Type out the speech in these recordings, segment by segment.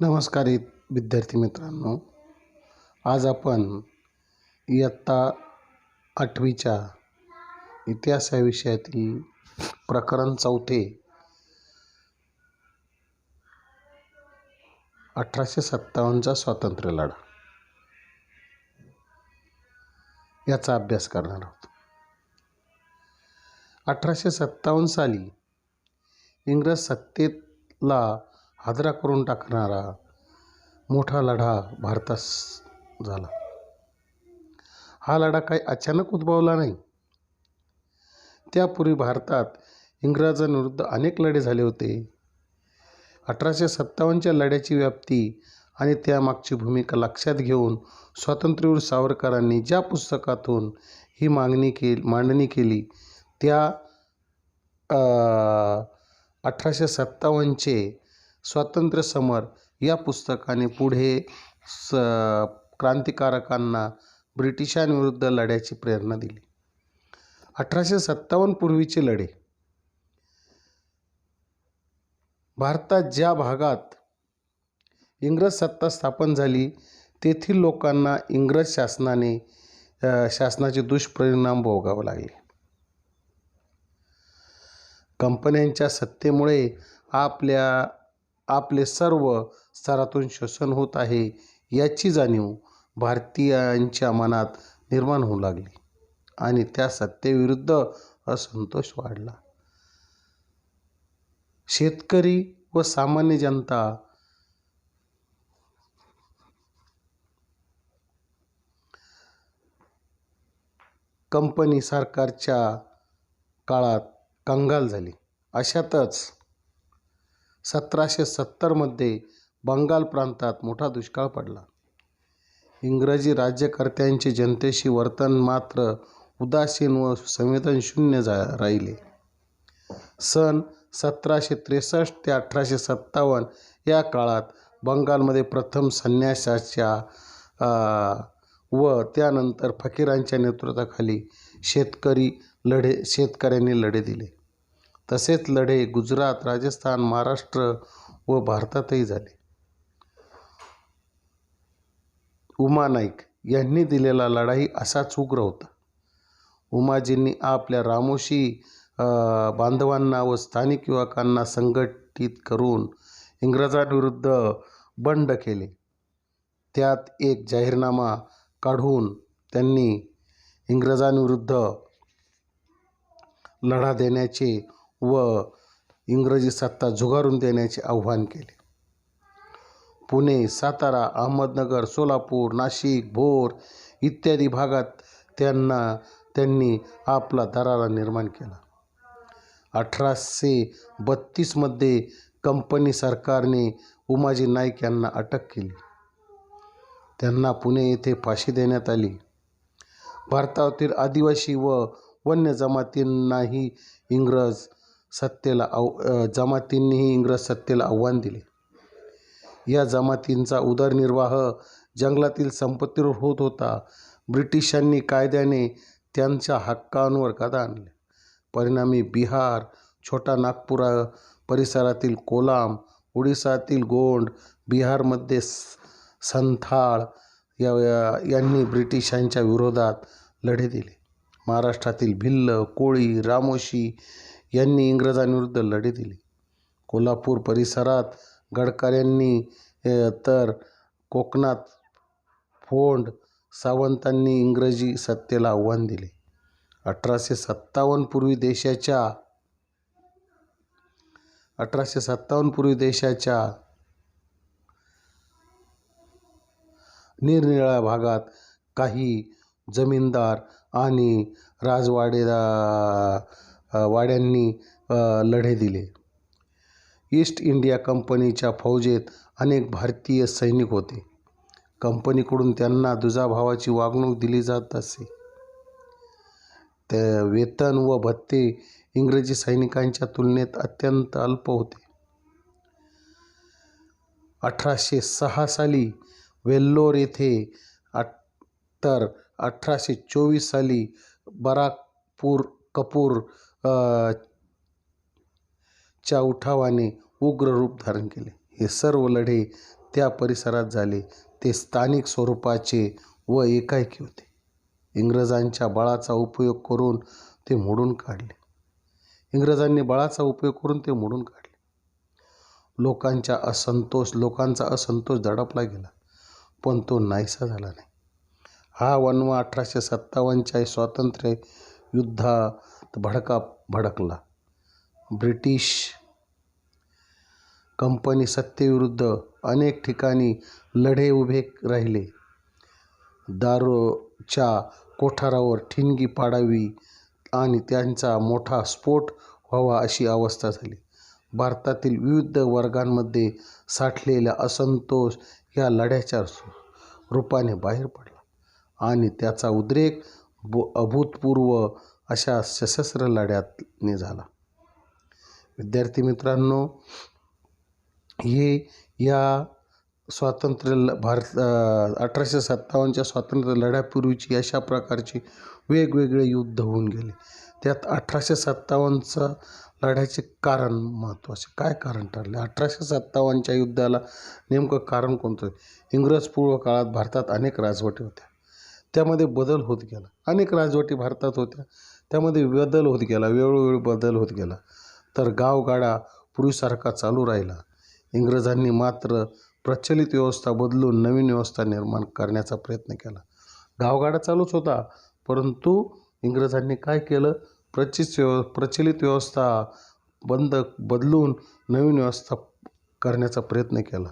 नमस्कार विद्यार्थी मित्रांनो, आज आपण इयत्ता 8वीच्या इतिहास या विषयातील प्रकरण 4 1857चा स्वातंत्र्य लढा याचा अभ्यास करणार आहोत. 1857 साली इंग्रज सत्तेला हादरा करून टाकणारा मोठा लढा भारतात झाला. हा लढा काही अचानक उद्भवला नाही. त्यापूर्वी भारतात इंग्रजांविरुद्ध अनेक लढे झाले होते. 1857च्या लढ्याची व्याप्ती आणि त्यामागची भूमिका लक्षात घेऊन स्वातंत्र्यवीर सावरकरांनी ज्या पुस्तकातून ही मांडणी केली त्या 1857चे स्वातंत्र्य समर या पुस्तकाने पुढे क्रांतिकारकांना ब्रिटिशांविरुद्ध लढ्याची प्रेरणा दिली. 1857 पूर्वीचे लढे. भारतात ज्या भागात इंग्रज सत्ता स्थापन झाली तेथील लोकांना इंग्रज शासनाचे दुष्परिणाम भोगावे लागले. कंपन्यांच्या सत्तेमुळे आपले सर्व स्तरातून शोषण होत आहे याची जाणीव भारतीयांच्या मनात निर्माण होऊ लागली आणि त्या सत्तेविरुद्ध असंतोष वाढला. शेतकरी व सामान्य जनता कंपनी सरकारच्या काळात कंगाल झाली. अशातच 1770मध्ये बंगाल प्रांतात मोठा दुष्काळ पडला. इंग्रजी राज्यकर्त्यांचे जनतेशी वर्तन मात्र उदासीन व संवेदनशून्य राहिले. सन 1763 ते 1857 या काळात बंगालमध्ये प्रथम संन्याशाच्या व त्यानंतर फकीरांच्या नेतृत्वाखाली शेतकऱ्यांनी लढे दिले. तसेच लढे गुजरात, राजस्थान, महाराष्ट्र व भारतातही झाले. उमा नाईक यांनी दिलेला लढाई असाच उग्र होता. उमाजींनी आपल्या रामोशी बांधवांना व स्थानिक युवकांना संघटित करून इंग्रजांविरुद्ध बंड केले. त्यात एक जाहीरनामा काढून त्यांनी इंग्रजांविरुद्ध लढा देण्याचे व इंग्रजी सत्ता झुगारून देण्याचे आवाहन केले. पुणे, सातारा, अहमदनगर, सोलापूर, नाशिक, भोर इत्यादी भागात त्यांनी आपला दरारा निर्माण केला. 1832मध्ये कंपनी सरकारने उमाजी नाईक यांना अटक केली. त्यांना पुणे येथे फाशी देण्यात आली. भारतातील आदिवासी व वन्य जमातींनीही इंग्रज सत्तेला आव्हान दिले. या जमातींचा उदरनिर्वाह जंगलातील संपत्तीवर होत होता. ब्रिटिशांनी कायद्याने त्यांच्या हक्कांवर गदा आणल्या. परिणामी बिहार, छोटा नागपूर परिसरातील कोलाम, ओडिसातील गोंड, बिहारमध्ये संथाळ यांनी ब्रिटिशांच्या विरोधात लढे दिले. महाराष्ट्रातील भिल्ल, कोळी, रामोशी यांनी इंग्रजांविरुद्ध लढे दिले. कोल्हापूर परिसरात गडकऱ्यांनी तर कोकणात फोंड सावंतांनी इंग्रजी सत्तेला आव्हान दिले. 1857 पूर्वी देशाच्या निरनिराळ्या भागात काही जमीनदार आणि वाड्यांनी लढे दिले. ईस्ट इंडिया कंपनीच्या फौजेत अनेक भारतीय सैनिक होते. कंपनीकडून त्यांना दुजाभावाची वागणूक दिली जात असे. वेतन व भत्ते इंग्रजी सैनिकांच्या तुलनेत अत्यंत अल्प होते. 1806 साली वेल्लोर येथे तर 1824 साली कपूर च्या उठावाने उग्र रूप धारण केले. हे सर्व लढे त्या परिसरात झाले ते स्थानिक स्वरूपाचे व एकाएकी होते. इंग्रजांच्या बळाचा उपयोग करून ते मोडून काढले. लोकांचा असंतोष दडपला गेला, पण तो नाहीसा झाला नाही. हा वणवा 1857च्या स्वातंत्र्य युद्धात भडकला. ब्रिटिश कंपनी सत्तेविरुद्ध अनेक ठिकाणी लढे उभे राहिले. दारूच्या कोठारावर ठिणगी पाडावी आणि त्यांचा मोठा स्फोट व्हावा अशी अवस्था झाली. भारतातील विविध वर्गांमध्ये साठलेला असंतोष या लढ्याच्या रूपाने बाहेर पडला आणि त्याचा उद्रेक अभूतपूर्व अशा सशस्त्र लढ्याने झाला. विद्यार्थी मित्रांनो, हे या 1857च्या स्वातंत्र्य लढ्यापूर्वीची अशा प्रकारचे वेगवेगळे युद्ध होऊन गेले. त्यात 1857चा लढ्याचे कारण महत्त्वाचे काय कारण ठरले? 1857च्या युद्धाला नेमकं कारण कोणतं? इंग्रज पूर्व काळात भारतात अनेक राजवटी होत्या, त्यामध्ये बदल होत गेला. अनेक राजवटी भारतात होत्या, त्यामध्ये वेळोवेळी बदल होत गेला. तर गावगाडा पूर्वीसारखा चालू राहिला. इंग्रजांनी मात्र प्रचलित व्यवस्था बदलून नवीन व्यवस्था निर्माण करण्याचा प्रयत्न केला. गावगाडा चालूच होता, परंतु इंग्रजांनी काय केलं? प्रचलित व्यवस्था बदलून नवीन व्यवस्था करण्याचा प्रयत्न केला.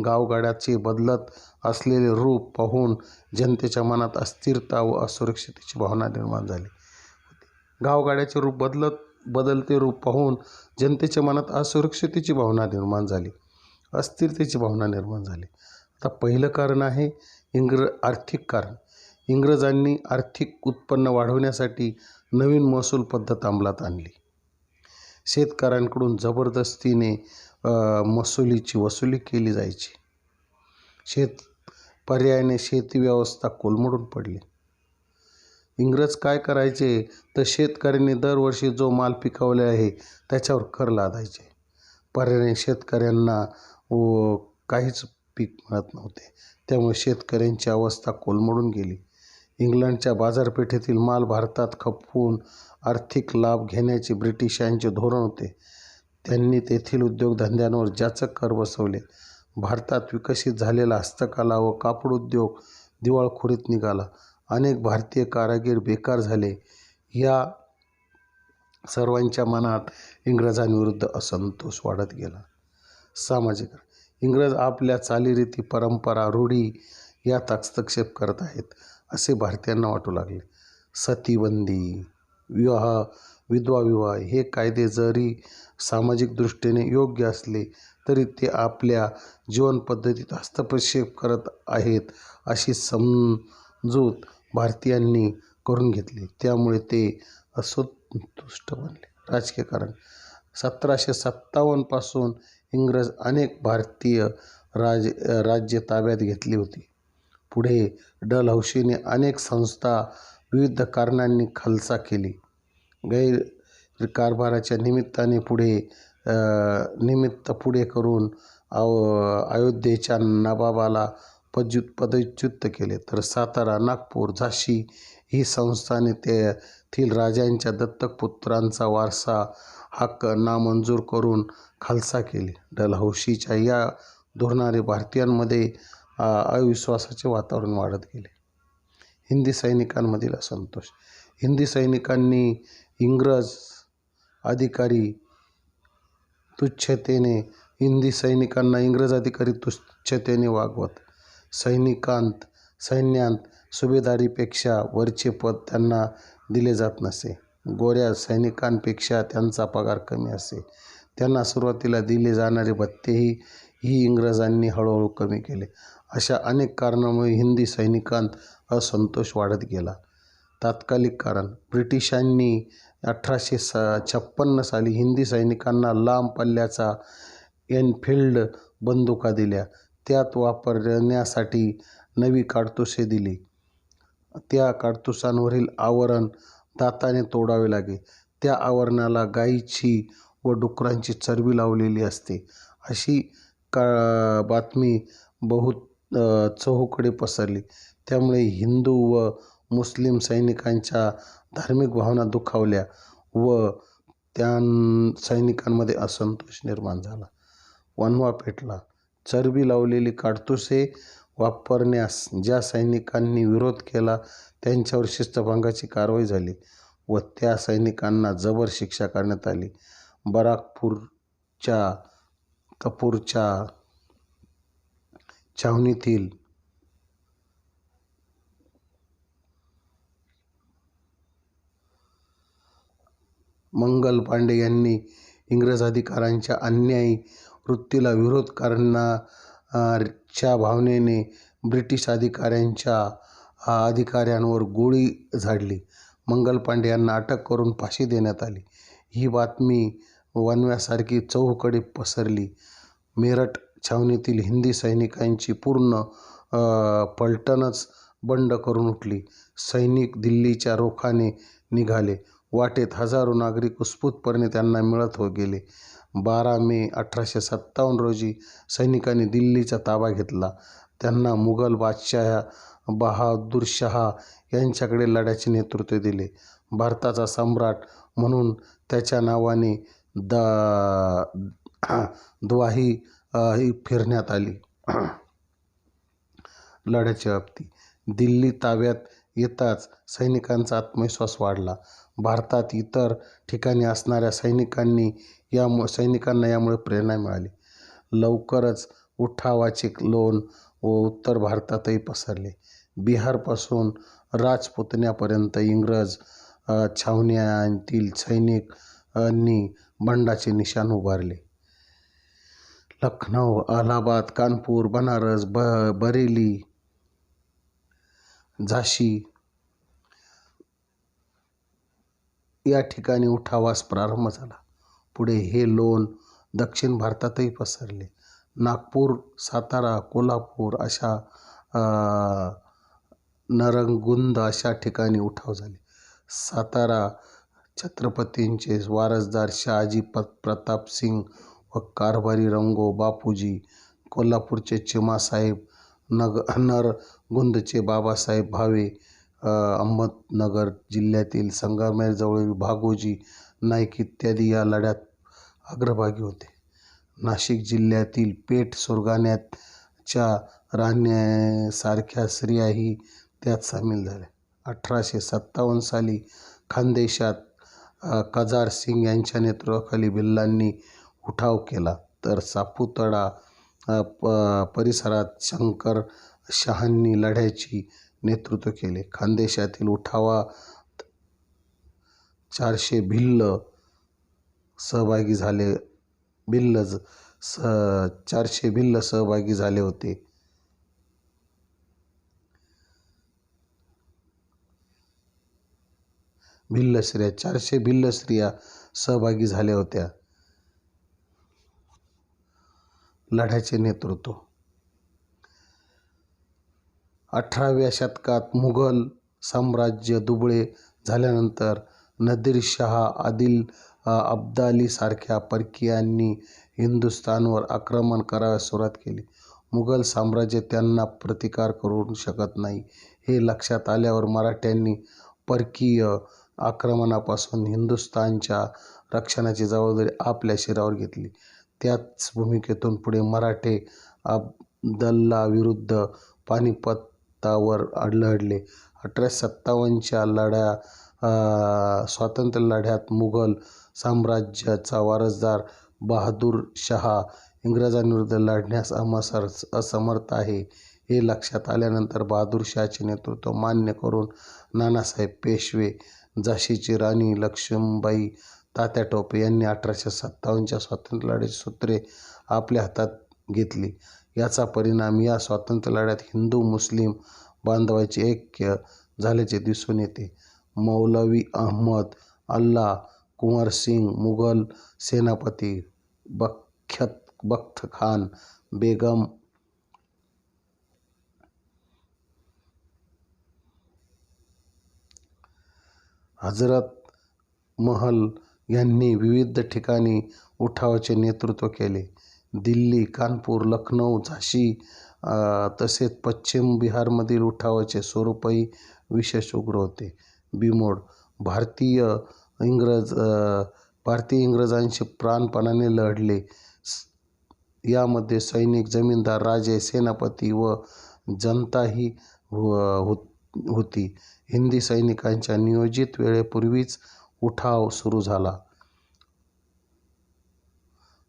गावगाड्याचे बदलत असलेले रूप पाहून जनतेच्या मनात अस्थिरता व असुरक्षिततेची भावना निर्माण झाली. गावगाड्याचे बदलते रूप पाहून जनतेच्या मनात असुरक्षिततेची भावना निर्माण झाली, अस्थिरतेची भावना निर्माण झाली. आता पहिलं कारण आहे आर्थिक कारण. इंग्रजांनी आर्थिक उत्पन्न वाढवण्यासाठी नवीन महसूल पद्धत अंमलात आणली. शेतकऱ्यांकडून जबरदस्तीने महसुलीची वसुली केली जायची. पर्यायाने शेती व्यवस्था कोलमडून पडली. इंग्रज काय करायचे तर शेतकऱ्यांनी दरवर्षी जो माल पिकवले आहे त्याच्यावर कर लादायचे. पर्यायाने शेतकऱ्यांना काहीच पीक मिळत नव्हते, त्यामुळे शेतकऱ्यांची अवस्था कोलमडून गेली. इंग्लंडच्या बाजारपेठेतील माल भारतात खपवून आर्थिक लाभ घेण्याचे ब्रिटिशांचे धोरण होते. त्यांनी तेथील उद्योगधंद्यांवर जाचक कर बसवले. भारतात विकसित झालेला हस्तकला व कापड उद्योग दिवाळखोरीत निघाला. अनेक भारतीय कारागीर बेकार झाले. या सर्वांच्या मनात इंग्रजांविरुद्ध असंतोष वाढत गेला. सामाजिकरण. इंग्रज आपल्या चालीरीती, परंपरा, रूढी यात हस्तक्षेप करत आहेत असे भारतीयांना वाटू लागले. सतीबंदी, विधवा विवाह हे कायदे जरी सामाजिक दृष्टीने योग्य असले तरी ते आपल्या जीवनपद्धतीत हस्तक्षेप करत आहेत अशी समजूत भारतीयांनी करून घेतली. त्यामुळे ते असंतुष्ट बनले. राजकीय कारण. 1757 पासून इंग्रज अनेक भारतीय राज्ये ताब्यात घेतली होती. पुढे डलहौसीने अनेक संस्था विविध कारणांनी खालसा केली. गैरकारभाराच्या निमित्त पुढे करून अयोध्येच्या नवाबाला पदच्युत केले. तर सातारा, नागपूर, झाशी ही संस्थाने तेथील राजांच्या दत्तक पुत्रांचा वारसा हक्क नामंजूर करून खालसा केली. डलहौसीच्या या धोरणाने भारतीयांमध्ये अविश्वासाचे वातावरण वाढत गेले. हिंदी सैनिकांमधील असंतोष. हिंदी अधिकारी इंग्रज अधिकारी तुच्छतेने वागवत. सैन्यात सुभेदारीपेक्षा वरचे पद त्यांना दिले जात नसे. गोऱ्या सैनिकांपेक्षा त्यांचा पगार कमी असे. त्यांना सुरुवातीला दिले जाणारे भत्तेही इंग्रजांनी हळूहळू कमी केले. अशा अनेक कारणांमुळे हिंदी सैनिकांत असंतोष वाढत गेला. तात्कालिक कारण. ब्रिटिशांनी 1856 साली हिंदी सैनिकांना लांब पल्ल्याच्या एनफिल्ड बंदुका दिल्या. त्यात वापरण्यासाठी नवी काडतुसे दिली. त्या काडतुसांवरील आवरण दाताने तोडावे लागे. त्या आवरणाला गायीची व डुकरांची चरबी लावलेली असते. अशी बातमी चहूकडे पसरली. त्यामुळे हिंदू व मुस्लिम सैनिकांच्या धार्मिक भावना दुखावल्या व त्या सैनिकांमध्ये असंतोष निर्माण झाला. वणवा पेटला. चरबी लावलेली काडतुसे वापरण्यास ज्या सैनिकांनी विरोध केला त्यांच्यावर शिस्तभंगाची कारवाई झाली व त्या सैनिकांना जबर शिक्षा करण्यात आली. बराकपूरच्या कपूरच्या छावणीतील मंगल पांडे यांनी इंग्रज अधिकाऱ्यांच्या अन्यायी वृत्तीला विरोध करण्याच्या भावनेने ब्रिटिश अधिकाऱ्यांवर गोळी झाडली. मंगल पांडे यांना अटक करून फाशी देण्यात आली. ही बातमी वणव्यासारखी चहूकडे पसरली. मेरठ छावणीतील हिंदी सैनिकांची पूर्ण पलटणच बंड करून उठली. सैनिक दिल्लीच्या रोखाने निघाले. वाटेत हजारो नागरिक उत्स्फूर्तपणे त्यांना मिळत गेले. 12 मे 1857 रोजी सैनिकांनी दिल्लीचा ताबा घेतला. त्यांना मुघल बादशाह बहादूरशाह यांच्याकडे लढ्याचे नेतृत्व दिले. भारताचा सम्राट म्हणून त्याच्या नावाने द्वाही फिरण्यात आली. लढ्याची व्याप्ती. दिल्ली ताब्यात येताच सैनिकांचा आत्मविश्वास वाढला. भारतात इतर ठिकाणी असणाऱ्या सैनिकांना यामुळे प्रेरणा मिळाली. लवकरच उठावाचे लोण उत्तर भारतातही पसरले. बिहारपासून राजपुतान्यापर्यंत इंग्रज छावण्यांतील सैनिकांनी बंडाचे निशाण उभारले. लखनौ, अलाहाबाद, कानपूर, बनारस, बरेली, झाशी या ठिकाणी उठावास प्रारंभ झाला. पुढे हे लोण दक्षिण भारतातही पसरले. नागपूर, सातारा, कोल्हापूर अशा नरगुंद अशा ठिकाणी उठाव झाले. सातारा छत्रपतींचे वारसदार शहाजी प्रतापसिंग व कारभारी रंगो बापूजी, कोल्हापूरचे चिमासाहेब, नरगुंदचे बाबासाहेब भावे, अहमदनगर जिल्ह्यातील संगमनेरजवळील भागोजी नाईक इत्यादी या लढ्यात अग्रभागी होते. नाशिक जिल्ह्यातील पेठ सुरगाण्याच्या राण्यासारख्या स्त्रियाही त्यात सामील झाल्या. 1857 साली खानदेशात कजार सिंग यांच्या नेतृत्वाखाली भिल्लांनी उठाव केला तर सापुतारा परिसरात शंकरशहांनी लढ्याचे नेतृत्व केले. खानदेशातील उठावात 400 भिल्ल सहभागी झाले होते. चारशे भिल्ल स्त्रिया सहभागी झाल्या होत्या. लढ्याचे नेतृत्व 18व्या शतकात मुघल साम्राज्य दुबळे झाल्यानंतर नादिरशाह, अब्दाली सारख्या परकीयांनी हिंदुस्थानवर आक्रमण करावयास सुरुवात केली. मुघल साम्राज्य त्यांना प्रतिकार करू शकत नाही हे लक्षात आल्यावर मराठ्यांनी परकीय आक्रमणापासून हिंदुस्थानच्या रक्षणाची जबाबदारी आपल्या शिरावर घेतली. त्याच भूमिकेतून पुढे मराठे अब्दल्लाविरुद्ध पानिपतावर लढले. 1857च्या स्वातंत्र्य लढ्यात मुघल साम्राज्याचा वारसदार बहादूरशाह इंग्रजांविरुद्ध लढण्यास असमर्थ आहे हे लक्षात आल्यानंतर बहादूरशाहचे नेतृत्व मान्य करून नानासाहेब पेशवे, झाशीची राणी लक्ष्मीबाई, तात्या टोपे यांनी 1857च्या स्वातंत्र्य लढ्याची सूत्रे आपल्या हातात घेतली. याचा परिणाम या स्वातंत्र्य लढ्यात हिंदू मुस्लिम बांधवांचे ऐक्य झाल्याचे दिसून येते. मौलवी अहमद अल्ला कुंवरसिंग, मुघल सेनापती बख्त खान, बेगम हजरत महल यांनी विविध ठिकाणी उठावाचे नेतृत्व केले. दिल्ली, कानपूर, लखनौ, झाशी तसेच पश्चिम बिहारमधील उठावाचे स्वरूपही विशेष उग्र होते. बिमोड भारतीय इंग्रजांशी प्राणपणाने लढले. यामध्ये सैनिक, जमीनदार, राजे, सेनापती व जनताही होती. हिंदी सैनिकांच्या नियोजित वेळेपूर्वीच उठाव सुरू झाला.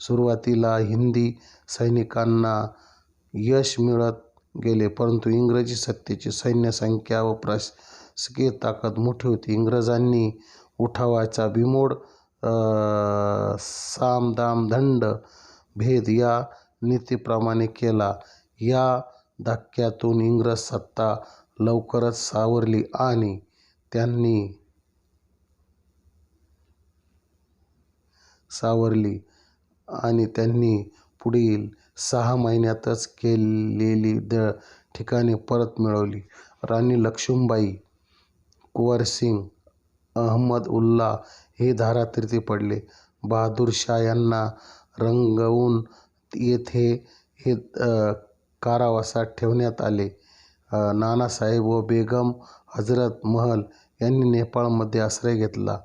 सुरुवातीला हिंदी सैनिकांना यश मिळत गेले, परंतु इंग्रजी सत्तेची सैन्य संख्या व प्रशासकीय ताकद मोठी होती. इंग्रजांनी उठावाचा बिमोड साम, दाम, दंड, भेद या नीतीप्रमाणे केला. या धक्क्यातून इंग्रज सत्ता लवकरच सावरली आणि त्यांनी पुढील 6 महिन्यातच केलेली ठिकाणे परत मिळवली. राणी लक्ष्मीबाई, कुंवरसिंग, अहमद-उल्ला हे धारातीर्थी पडले. बहादूर शाह यांना रंगून येथे कारावासात ठेवण्यात आले. नानासाहेब व बेगम हजरत महल यांनी नेपाळमध्ये आश्रय घेतला.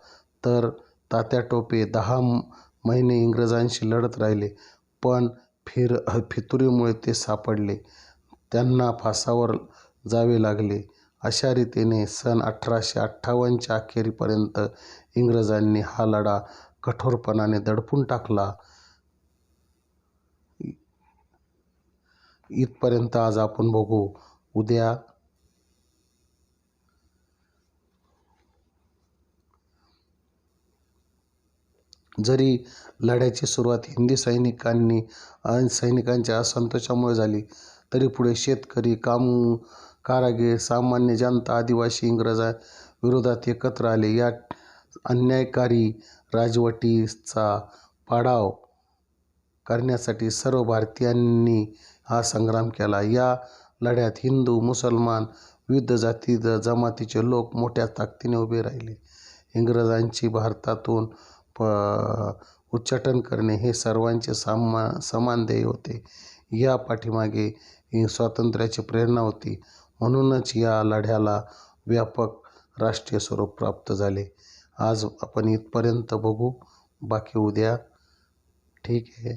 तर तात्या टोपे 10 महिने इंग्रजांशी लढत राहिले, पण फितुरीमुळे ते सापडले. त्यांना फासावर जावे लागले. अशा रीतीने सन 1858च्या अखेरीपर्यंत इंग्रजांनी हा लढा कठोरपणाने दडपून टाकला. इथपर्यंत आज आपण बघू. उद्या जरी लढ्याची सुरुवात हिंदी सैनिकांच्या असंतोषामुळे झाली, तरी पुढे शेतकरी, कारागीर, सामान्य जनता, आदिवासी इंग्रजांविरोधात एकत्र आले. या अन्यायकारी राजवटीचा पाडाव करण्यासाठी सर्व भारतीयांनी हा संग्राम केला. या लढ्यात हिंदू, मुसलमान, विविध जाती जमातीचे लोक मोठ्या ताकदीने उभे राहिले. इंग्रजांची भारतातून उच्चाटन करणे हे सर्वांचे समान ध्येय होते. या पाठीमागे स्वातंत्र्याची प्रेरणा होती. म्हणूनच या लढ्याला व्यापक राष्ट्रीय स्वरूप प्राप्त झाले. आज आपण इथपर्यंत बघू, बाकी उद्या. ठीक आहे.